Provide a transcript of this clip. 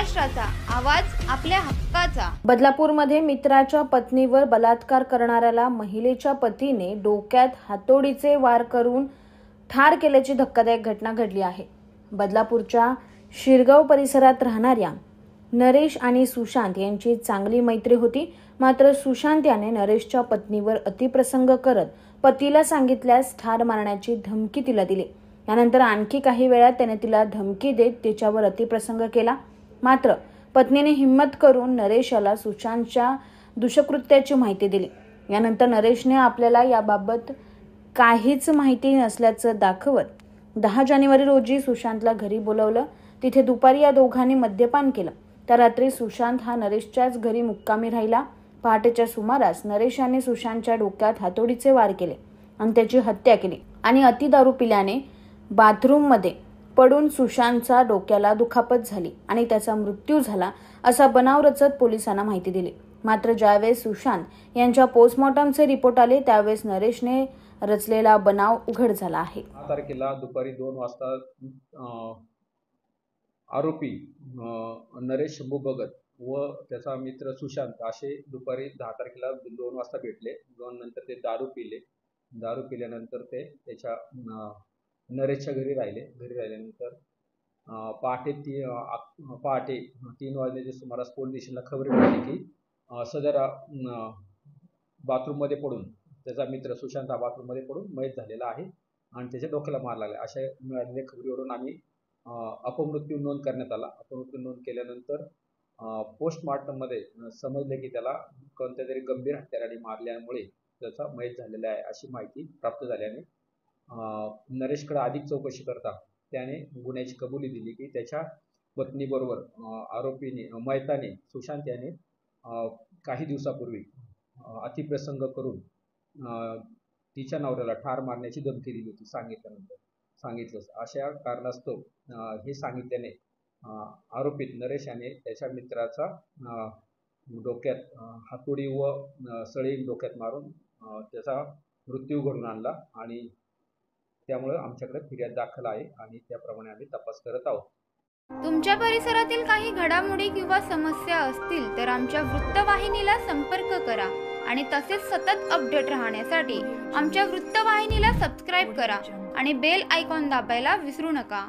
महाराष्ट्राचा आवाज, आपल्या हक्काचा। बदलापूरमध्ये मित्राच्या पत्नीवर बलात्कार करणाऱ्याला महिलेच्या पतीने डोक्यात हातोडीचे वार करून ठार केल्याची धक्कादायक घटना घडली आहे। बदलापूरच्या शिरगाव परिसरात राहणाऱ्या नरेश आणि सुशांत यांची चांगली मैत्री होती। मात्र सुशांत याने नरेशच्या पत्नीवर अतिप्रसंग करत पतीला सांगितल्यास ठार मारण्याची धमकी तिला दिली। यानंतर आणखी काही वेळात त्याने तिला धमकी देत तिच्यावर अतिप्रसंग केला। मात्र पत्नीने हिम्मत करून नरेशला सुशांतच्या दुष्कृत्याची माहिती दिली। यानंतर नरेशने आपल्याला याबाबत काहीच माहिती नसल्याचं दाखवत 10 जानेवारी रोजी सुशांतला घरी बोलवलं। तिथे दुपारी या दोघांनी मद्यपान केलं। त्या रात्री सुशांत हा नरेशच्याच घरी मुक्कामी राहिला। पहाटेच्या सुमारास नरेशाने सुशांतच्या डोक्यात हातोडीचे वार केले आणि त्याची हत्या केली आणि अति दारू पिल्याने बाथरूममध्ये पडून सुशांतच्या डोक्याला दुखापत झाली आणि त्याचा मृत्यू झाला असा बनाव रचत पोलिसांना माहिती दिली। मात्र ज्यावेळेस सुशांत यांच्या पोस्टमॉर्टमचे रिपोर्ट आले त्यावेळेस नरेशने रचलेला बनाव उघड झाला आहे। 10 तारखेला दुपारी 2 वाजता आरोपी नरेश शंभू भगत व त्याचा मित्र सुशांत असे दुपारी 10 तारखेला 2 वाजता भेटले। 2 नंतर ते दारू पिले। दारू पिल्यानंतर ते त्याच्या नरेशच्या घरी राहिले। घरी राहिल्यानंतर पहाटे 3 वाजल्याच्या सुमारास पोलीस स्टेशनला खबर मिळाली की सदर बाथरूममध्ये पडून त्याचा मित्र सुशांत हा बाथरूममध्ये पडून मयत झालेला आहे आणि त्याच्या डोक्याला मार लागला। अशा मिळालेल्या खबरीवरून आम्ही अपमृत्यू नोंद करण्यात आला। अपमृत्यू नोंद केल्यानंतर पोस्टमॉर्टममध्ये समजले की त्याला कोणत्या तरी गंभीर हत्याराने मारल्यामुळे त्याचा मयत झालेला आहे अशी माहिती प्राप्त झाल्याने नरेशकडे अधिक चौकशी करता त्याने गुन्ह्याची कबुली दिली की त्याच्या पत्नीबरोबर आरोपीने मयताने सुशांत याने काही दिवसापूर्वी अतिप्रसंग करून तिच्या नवऱ्याला ठार मारण्याची धमकी दिली होती। सांगितलं अशा कारणास्तव हे सांगितल्याने आरोपीत नरेश याने त्याच्या मित्राचा डोक्यात हातोडी व सळी डोक्यात मारून त्याचा मृत्यू घडून आणला आणि त्यामुळे आमच्याकडे फिर्याद दाखल आहे आणि त्याप्रमाणे आम्ही तपास करत आहोत। तुमच्या परिसरातील काही घडामोडी किंवा समस्या असतील तर आमच्या वृत्तवाहिनीला संपर्क करा आणि तसेच सतत अपडेट राहण्यासाठी आमच्या वृत्तवाहिनीला सबस्क्राइब करा आणि बेल आयकॉन दाबायला विसरू नका।